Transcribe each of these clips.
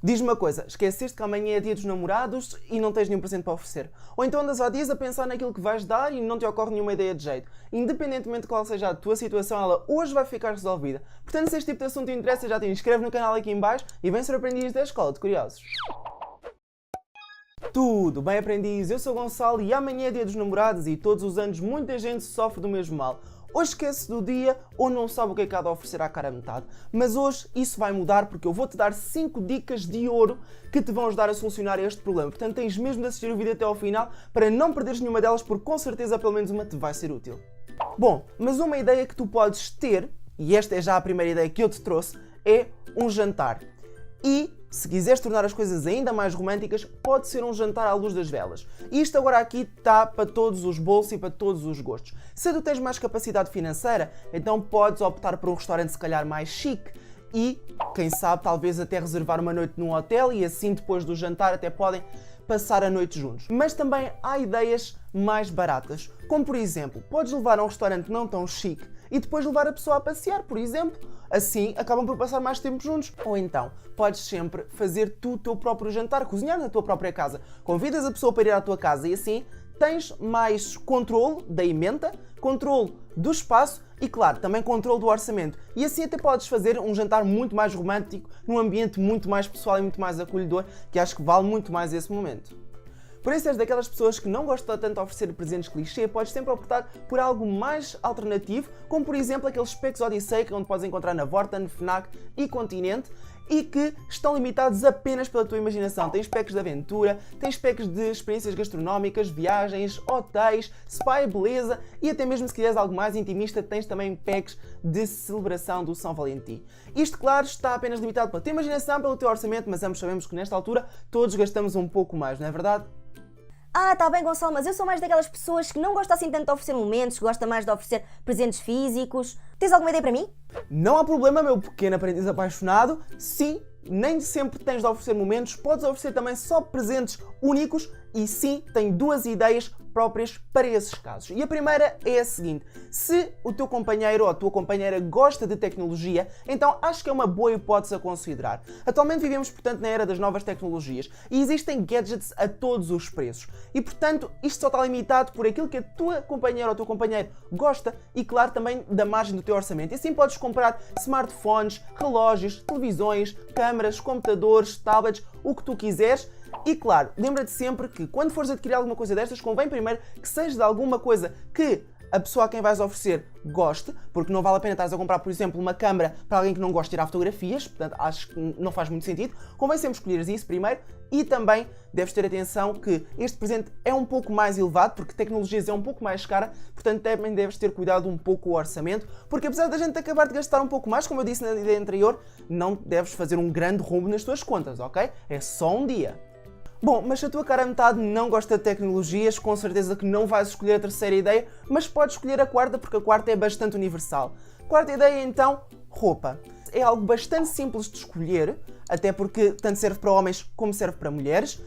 Diz-me uma coisa, esqueceste que amanhã é dia dos namorados e não tens nenhum presente para oferecer? Ou então andas há dias a pensar naquilo que vais dar e não te ocorre nenhuma ideia de jeito? Independentemente de qual seja a tua situação, ela hoje vai ficar resolvida. Portanto, se este tipo de assunto te interessa, já te inscreve no canal aqui em baixo e vem ser aprendiz da Escola de Curiosos. Tudo bem, aprendiz? Eu sou o Gonçalo e amanhã é dia dos namorados e todos os anos muita gente sofre do mesmo mal. Ou esquece do dia ou não sabe o que é que há de oferecer à cara a metade. Mas hoje isso vai mudar porque eu vou-te dar 5 dicas de ouro que te vão ajudar a solucionar este problema. Portanto, tens mesmo de assistir o vídeo até ao final para não perderes nenhuma delas, porque com certeza pelo menos uma te vai ser útil. Bom, mas uma ideia que tu podes ter, e esta é já a primeira ideia que eu te trouxe, é um jantar. E, se quiseres tornar as coisas ainda mais românticas, pode ser um jantar à luz das velas. E isto agora aqui está para todos os bolsos e para todos os gostos. Se tu tens mais capacidade financeira, então podes optar por um restaurante se calhar mais chique e, quem sabe, talvez até reservar uma noite num hotel e assim depois do jantar até podem passar a noite juntos. Mas também há ideias mais baratas, como por exemplo, podes levar a um restaurante não tão chique e depois levar a pessoa a passear, por exemplo. Assim, acabam por passar mais tempo juntos. Ou então, podes sempre fazer tu o teu próprio jantar, cozinhar na tua própria casa. Convidas a pessoa para ir à tua casa e assim tens mais controle da emenda, controle do espaço e, claro, também controle do orçamento. E assim até podes fazer um jantar muito mais romântico, num ambiente muito mais pessoal e muito mais acolhedor, que acho que vale muito mais esse momento. Por isso, és daquelas pessoas que não gostam tanto de oferecer presentes clichê, podes sempre optar por algo mais alternativo, como por exemplo aqueles packs Odyssey que onde podes encontrar na Vorten, Fnac e Continente, e que estão limitados apenas pela tua imaginação. Tens packs de aventura, tens packs de experiências gastronómicas, viagens, hotéis, spa e beleza, e até mesmo se quiseres algo mais intimista, tens também packs de celebração do São Valentim. Isto, claro, está apenas limitado pela tua imaginação, pelo teu orçamento, mas ambos sabemos que nesta altura todos gastamos um pouco mais, não é verdade? Tá bem, Gonçalo, mas eu sou mais daquelas pessoas que não gostam assim tanto de oferecer momentos, que gosta mais de oferecer presentes físicos. Tens alguma ideia para mim? Não há problema, meu pequeno aprendiz apaixonado. Sim, nem sempre tens de oferecer momentos, podes oferecer também só presentes únicos e sim, tenho 2 ideias próprias para esses casos. E a primeira é a seguinte: se o teu companheiro ou a tua companheira gosta de tecnologia, então acho que é uma boa hipótese a considerar. Atualmente vivemos, portanto, na era das novas tecnologias e existem gadgets a todos os preços. E, portanto, isto só está limitado por aquilo que a tua companheira ou o teu companheiro gosta e, claro, também da margem do teu orçamento. E assim podes comprar smartphones, relógios, televisões, câmaras, computadores, tablets, o que tu quiseres. E claro, lembra-te sempre que quando fores adquirir alguma coisa destas, convém primeiro que seja de alguma coisa que a pessoa a quem vais oferecer goste, porque não vale a pena estares a comprar, por exemplo, uma câmara para alguém que não gosta de tirar fotografias, portanto acho que não faz muito sentido. Convém sempre escolheres isso primeiro e também deves ter atenção que este presente é um pouco mais elevado, porque tecnologias é um pouco mais cara, portanto também deves ter cuidado um pouco com o orçamento, porque apesar da gente acabar de gastar um pouco mais, como eu disse na ideia anterior, não deves fazer um grande rombo nas tuas contas, ok? É só um dia. Bom, mas se a tua cara a metade não gosta de tecnologias, com certeza que não vais escolher a terceira ideia, mas podes escolher a quarta, porque a quarta é bastante universal. Quarta ideia, então, roupa. É algo bastante simples de escolher, até porque tanto serve para homens como serve para mulheres,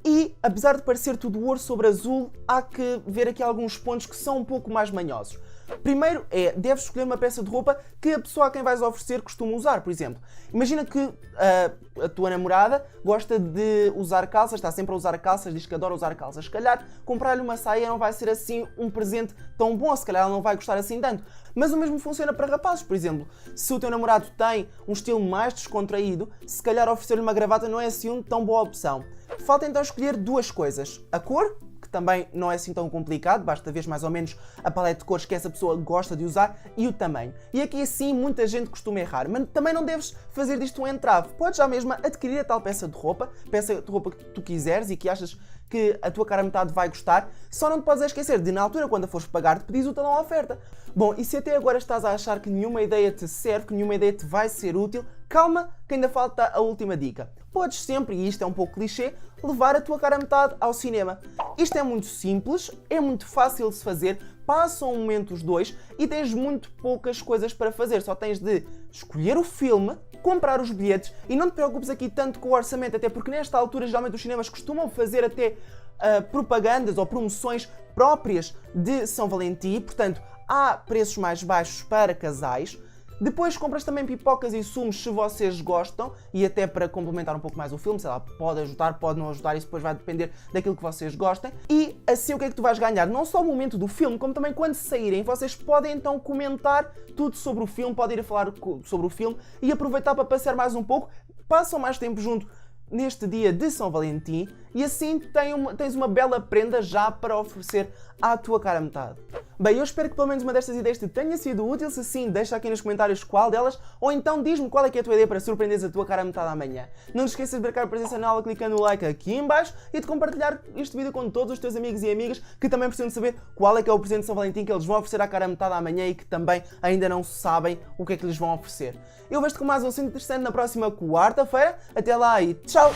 e, apesar de parecer tudo ouro sobre azul, há que ver aqui alguns pontos que são um pouco mais manhosos. Primeiro deves escolher uma peça de roupa que a pessoa a quem vais oferecer costuma usar, por exemplo. Imagina que a tua namorada gosta de usar calças, está sempre a usar calças, diz que adora usar calças. Se calhar comprar-lhe uma saia não vai ser assim um presente tão bom, se calhar ela não vai gostar assim tanto. Mas o mesmo funciona para rapazes, por exemplo. Se o teu namorado tem um estilo mais descontraído, se calhar oferecer-lhe uma gravata não é assim uma tão boa opção. Falta então escolher 2 coisas: a cor, que também não é assim tão complicado, basta ver mais ou menos a paleta de cores que essa pessoa gosta de usar, e o tamanho. E aqui assim muita gente costuma errar, mas também não deves fazer disto um entrave. Podes já mesmo adquirir a tal peça de roupa que tu quiseres e que achas que a tua cara a metade vai gostar, só não te podes esquecer de, na altura, quando a fores pagar, de pedires o talão à oferta. Bom, e se até agora estás a achar que nenhuma ideia te serve, que nenhuma ideia te vai ser útil, calma, que ainda falta a última dica. Podes sempre, e isto é um pouco clichê, levar a tua cara a metade ao cinema. Isto é muito simples, é muito fácil de se fazer, passam um momento os dois e tens muito poucas coisas para fazer. Só tens de escolher o filme, comprar os bilhetes e não te preocupes aqui tanto com o orçamento, até porque nesta altura geralmente os cinemas costumam fazer até propagandas ou promoções próprias de São Valentim, portanto há preços mais baixos para casais. Depois compras também pipocas e sumos se vocês gostam e até para complementar um pouco mais o filme, sei lá, pode ajudar, pode não ajudar, isso depois vai depender daquilo que vocês gostem. E assim o que é que tu vais ganhar? Não só o momento do filme, como também quando saírem, vocês podem então comentar tudo sobre o filme, podem ir a falar sobre o filme e aproveitar para passear mais um pouco, passam mais tempo junto neste dia de São Valentim e assim tens uma bela prenda já para oferecer à tua cara metade. Bem, eu espero que pelo menos uma destas ideias te tenha sido útil. Se sim, deixa aqui nos comentários qual delas, ou então diz-me qual é que é a tua ideia para surpreenderes a tua cara metade amanhã. Não te esqueças de marcar a presença na aula clicando no like aqui em baixo e de compartilhar este vídeo com todos os teus amigos e amigas que também precisam de saber qual é que é o presente de São Valentim que eles vão oferecer à cara metade amanhã e que também ainda não sabem o que é que lhes vão oferecer. Eu vejo-te com mais um assunto interessante na próxima quarta-feira. Até lá e tchau!